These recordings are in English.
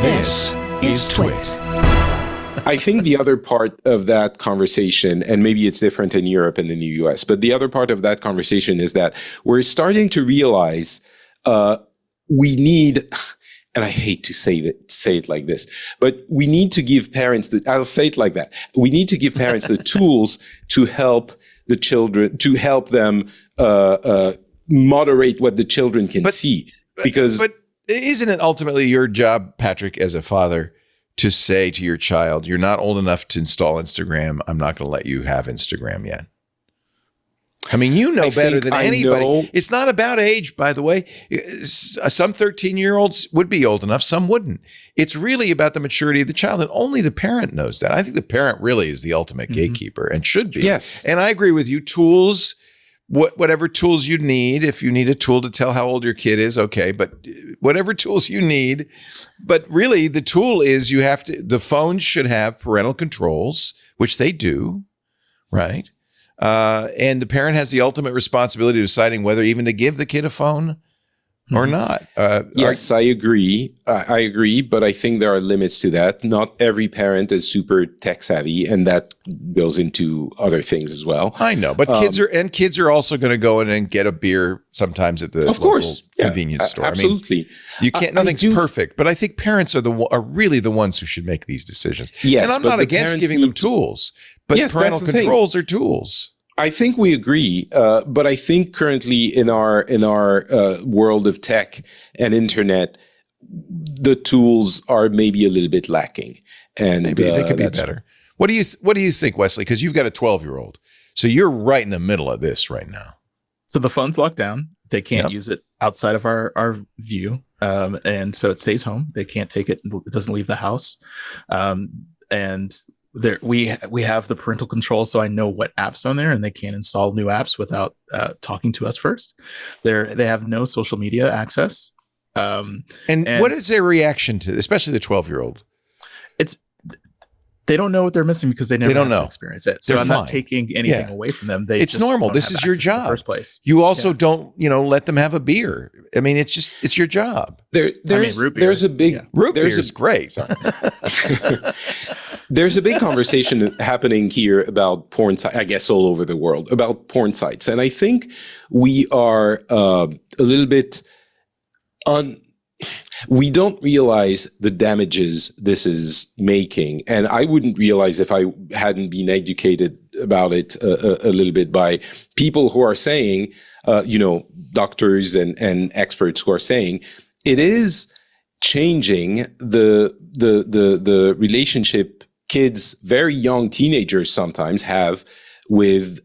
This is TWiT. I think the other part of that conversation, and maybe it's different in Europe and in the US, but the other part of that conversation is that we're starting to realize we need, and I hate to say it like this, but we need to give parents I'll say it like that. We need to give parents the tools to help the children, to help them moderate what the children can see. But isn't it ultimately your job, Patrick, as a father, to say to your child, you're not old enough to install Instagram. I'm not going to let you have Instagram yet. I mean, you know better than anybody. It's not about age, by the way. Some 13-year-olds would be old enough. Some wouldn't. It's really about the maturity of the child, and only the parent knows that. I think the parent really is the ultimate gatekeeper and should be. Yes. And I agree with you. Tools, whatever tools you need, if you need a tool to tell how old your kid is, okay, but whatever tools you need. But really, the tool is the phones should have parental controls, which they do, right? And the parent has the ultimate responsibility of deciding whether even to give the kid a phone or not. Yes, I agree. I agree, but I think there are limits to that. Not every parent is super tech savvy, and that goes into other things as well. I know, but kids are also going to go in and get a beer sometimes at the local convenience store. Absolutely. I mean, you can't. Nothing's perfect, but I think parents are really the ones who should make these decisions. Yes, and I'm not against giving them tools, but parental controls are tools. I think we agree, but I think currently in our world of tech and internet, the tools are maybe a little bit lacking, and maybe they could be better. What do you think, Wesley? Because you've got a 12-year-old, so you're right in the middle of this right now. So the phone's locked down; they can't use it outside of our view, and so it stays home. They can't take it; it doesn't leave the house, and we have the parental control, so I know what apps are on there, and they can't install new apps without talking to us first. They have no social media access. And what is their reaction to, especially the 12-year-old? They don't know what they're missing because they never have to experience it. So I'm not taking anything away from them. It's normal. This is your job. In the first place. You also don't, let them have a beer. I mean, it's your job. Root beer is great. There's a big conversation happening here about porn sites, I guess all over the world, about porn sites. And I think we are a little bit we don't realize the damages this is making. And I wouldn't realize if I hadn't been educated about it a little bit by people who are saying, doctors and experts who are saying it is changing the relationship kids, very young teenagers sometimes have with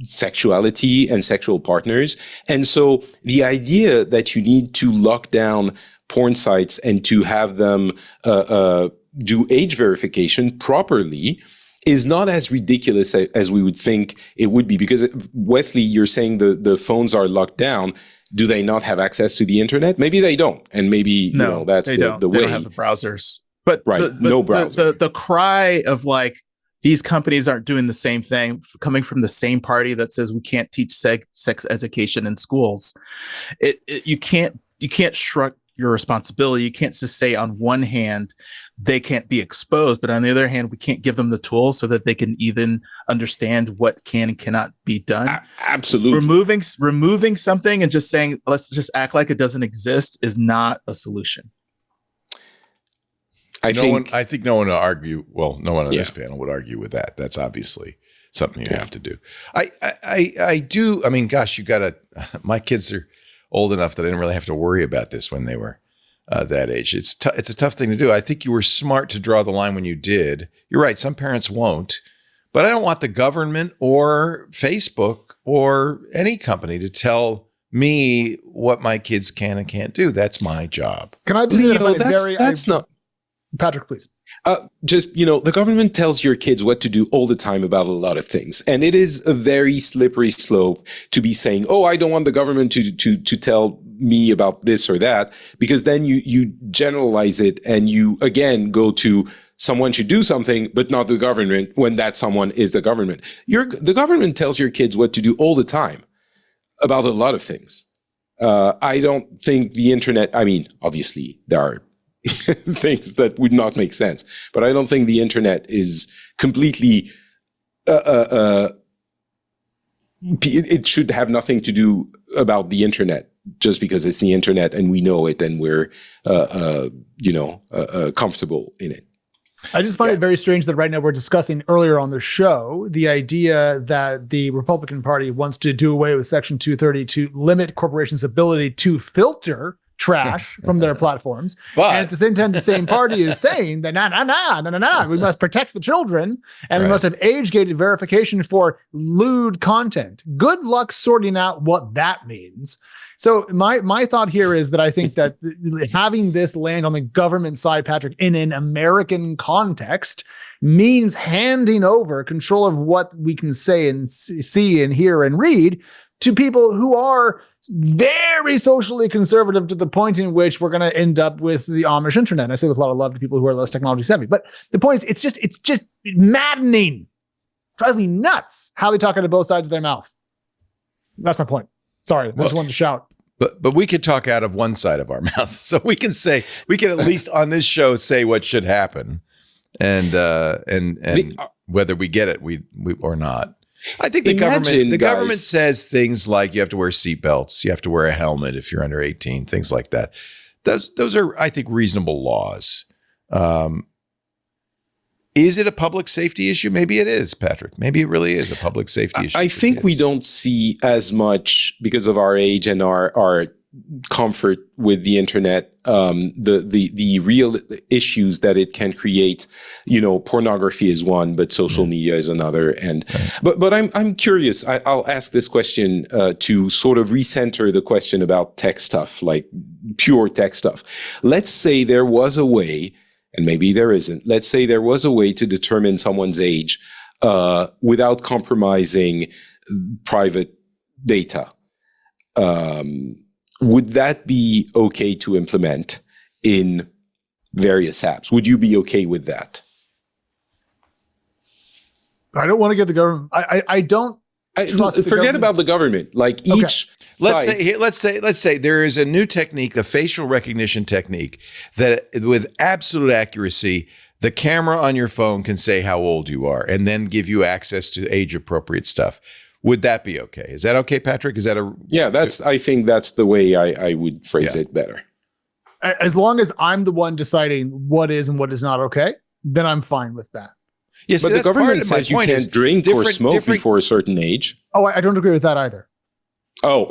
sexuality and sexual partners. And so the idea that you need to lock down porn sites and to have them do age verification properly is not as ridiculous as we would think it would be. Because Wesley, you're saying the phones are locked down. Do they not have access to the internet? Maybe they don't. And maybe that's the way. They don't have the browsers. But no browser. The cry of like, these companies aren't doing the same thing, coming from the same party that says we can't teach sex education in schools. You can't shrug your responsibility. You can't just say on one hand they can't be exposed, but on the other hand we can't give them the tools so that they can even understand what can and cannot be done. Absolutely. Removing something and just saying let's just act like it doesn't exist is not a solution. I think no one will argue. Well, no one on this panel would argue with that. That's obviously something you have to do. I do. I mean, gosh, my kids are old enough that I didn't really have to worry about this when they were that age. It's a tough thing to do. I think you were smart to draw the line when you did. You're right. Some parents won't, but I don't want the government or Facebook or any company to tell me what my kids can and can't do. That's my job. Can I be that's not. Patrick, please. The government tells your kids what to do all the time about a lot of things. And it is a very slippery slope to be saying, oh, I don't want the government to tell me about this or that, because then you generalize it and you, again, go to someone should do something, but not the government when that someone is the government. The government tells your kids what to do all the time about a lot of things. I don't think the internet, I mean, obviously there are things that would not make sense. But I don't think the internet is completely. It should have nothing to do about the internet just because it's the internet and we know it and we're comfortable in it. I just find it very strange that right now we're discussing earlier on the show the idea that the Republican Party wants to do away with Section 230 to limit corporations' ability to filter trash from their platforms. But and at the same time, the same party is saying that we must protect the children and we must have age-gated verification for lewd content. Good luck sorting out what that means. So my thought here is that I think that having this land on the government side, Patrick, in an American context means handing over control of what we can say and see and hear and read to people who are very socially conservative to the point in which we're going to end up with the Amish internet. And I say with a lot of love to people who are less technology savvy, but the point is it's just maddening. It drives me nuts how they talk out of both sides of their mouth. That's my point. Sorry, I just wanted to shout. But we could talk out of one side of our mouth, so we can at least on this show say what should happen, and whether we get it we or not. I think the government says things like you have to wear seatbelts, you have to wear a helmet if you're under 18, things like that. Those are, I think, reasonable laws. Is it a public safety issue? Maybe it is, Patrick. Maybe it really is a public safety issue. I think we don't see as much because of our age and our comfort with the internet, the real issues that it can create. Pornography is one, but social media is another. And but I'm curious. I'll ask this question to sort of recenter the question about tech stuff, like pure tech stuff. Let's say there was a way. And maybe there isn't. Let's say there was a way to determine someone's age without compromising private data. Would that be okay to implement in various apps? Would you be okay with that? I don't want to get the government. I don't. Forget about the government. Like each. Let's say there is a new technique, the facial recognition technique, that with absolute accuracy, the camera on your phone can say how old you are and then give you access to age appropriate stuff. Would that be okay? Is that okay, Patrick? Is that I think that's the way I would phrase it better. As long as I'm the one deciding what is and what is not okay, then I'm fine with that. Yes, but the government says you can't drink or smoke before a certain age. Oh, I don't agree with that either. Oh,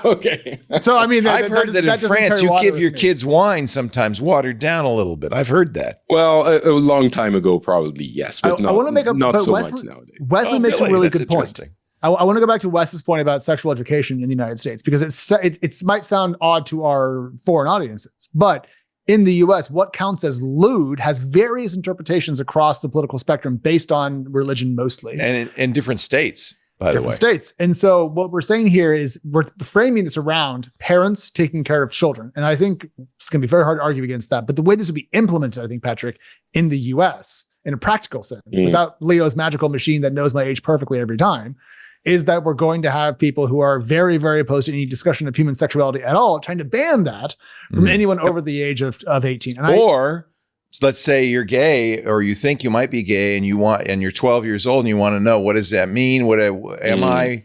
okay. So, I mean, I've heard that in France, you give your kids wine sometimes watered down a little bit. I've heard that. Well, a long time ago, probably, yes. But I want to make not so much nowadays. Wesley makes a really good point. I want to go back to Wes's point about sexual education in the United States, because it might sound odd to our foreign audiences, but in the US, what counts as lewd has various interpretations across the political spectrum based on religion mostly. And in different states. By the way. States. And so what we're saying here is we're framing this around parents taking care of children. And I think it's going to be very hard to argue against that. But the way this would be implemented, I think, Patrick, in the US, in a practical sense, without Leo's magical machine that knows my age perfectly every time, is that we're going to have people who are very, very opposed to any discussion of human sexuality at all, trying to ban that from anyone over the age of 18. Let's say you're gay, or you think you might be gay, and you're 12 years old, and you want to know, what does that mean? What am I?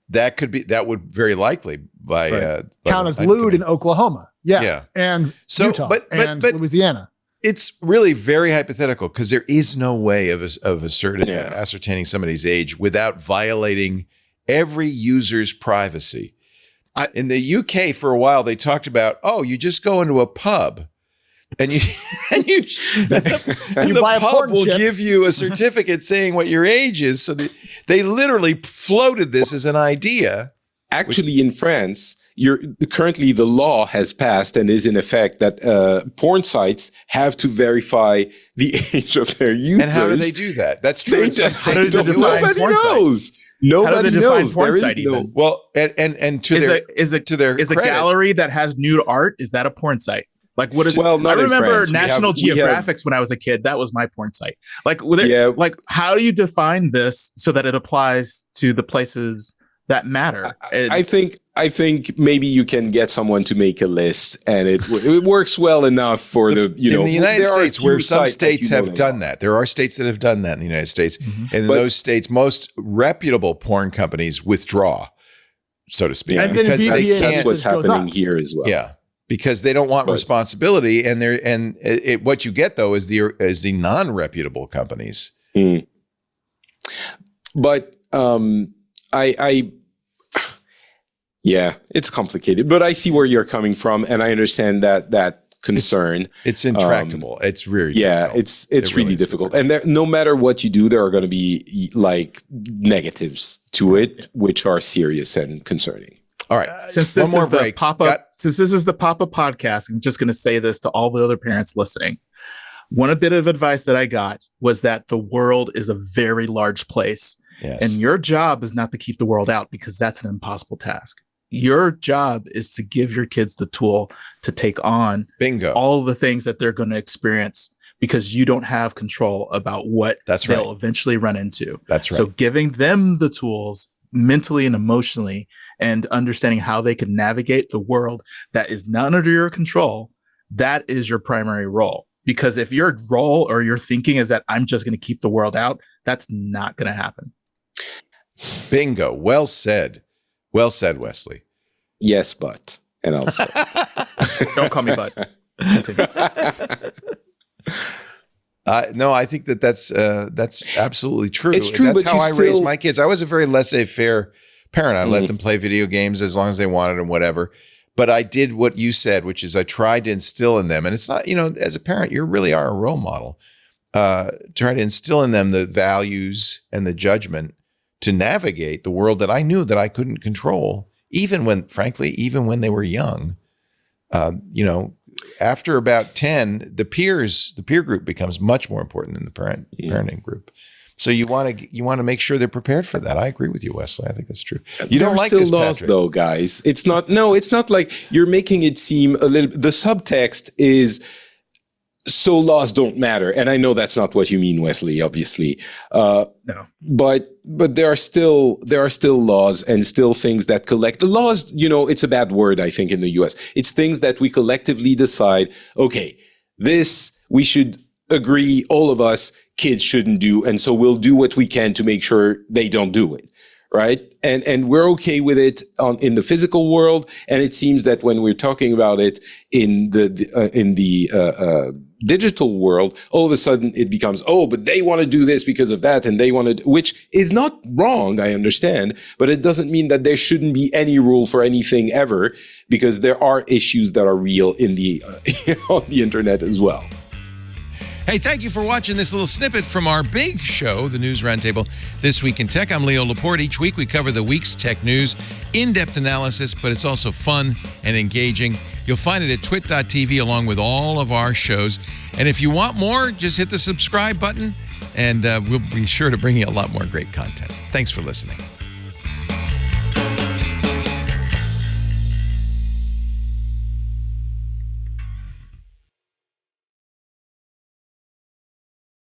That would very likely count as lewd in Oklahoma, and Utah, and Louisiana. It's really very hypothetical because there is no way of ascertaining somebody's age without violating every user's privacy. In the UK, for a while, they talked about, you just go into a pub. And the pub will give you a certificate saying what your age is. So they literally floated this as an idea. Actually, in France, currently the law has passed and is in effect that porn sites have to verify the age of their users. And how do they do that? That's true in some states. Nobody knows. Nobody knows. There is no. Well, and to their credit, a gallery that has nude art, is that a porn site? Like, what is? Well, I remember National Geographics when I was a kid. That was my porn site. Like, like, how do you define this so that it applies to the places that matter? I think I think maybe you can get someone to make a list, and it works well enough for in the United States, where some states have done that. There are states that have done that in the United States, and in those states, most reputable porn companies withdraw, so to speak, And because then that's what's happening here as well. Yeah, because they don't want responsibility, and what you get though is the non-reputable companies. But yeah, it's complicated, but I see where you're coming from, and I understand that concern. It's intractable. It's very difficult. It's really difficult. And no matter what you do, there are going to be like negatives to it, which are serious and concerning. All right. Since this is the pop-up podcast, I'm just going to say this to all the other parents listening. One bit of advice that I got was that the world is a very large place. Yes. And your job is not to keep the world out, because that's an impossible task. Your job is to give your kids the tool to take on all the things that they're going to experience, because you don't have control about what they'll eventually run into. That's right. So giving them the tools mentally and emotionally, and understanding how they can navigate the world that is not under your control, that is your primary role. Because if your role or your thinking is that I'm just going to keep the world out, that's not going to happen. Bingo. Well said. Well said, Wesley. Yes, but. And also. Don't call me but. No, I think that's absolutely true. It's true, that's but how I raised my kids. I was a very laissez-faire parent. I let them play video games as long as they wanted and whatever. But I did what you said, which is I tried to instill in them. And it's not, as a parent, you really are a role model. Try to instill in them the values and the judgment to navigate the world that I knew that I couldn't control, even when they were young. After about 10, the peer group becomes much more important than the parenting group. So you want to make sure they're prepared for that. I agree with you, Wesley. I think that's true. You don't like this, laws, Patrick. though, guys. It's not like you're making it seem a little. The subtext is, so laws don't matter, and I know that's not what you mean, Wesley. Obviously, no. But there are still laws and still things that collect the laws. It's a bad word, I think, in the U.S. It's things that we collectively decide. Okay, this we should agree, all of us, kids shouldn't do, and so we'll do what we can to make sure they don't do it. Right. And we're okay with it in the physical world. And it seems that when we're talking about it in the digital world, all of a sudden it becomes, but they want to do this because of that. And they want to, which is not wrong. I understand, but it doesn't mean that there shouldn't be any rule for anything ever, because there are issues that are real in the on the internet as well. Hey, thank you for watching this little snippet from our big show, the News Roundtable, This Week in Tech. I'm Leo Laporte. Each week we cover the week's tech news, in-depth analysis, but it's also fun and engaging. You'll find it at TWiT.tv along with all of our shows. And if you want more, just hit the subscribe button, and we'll be sure to bring you a lot more great content. Thanks for listening.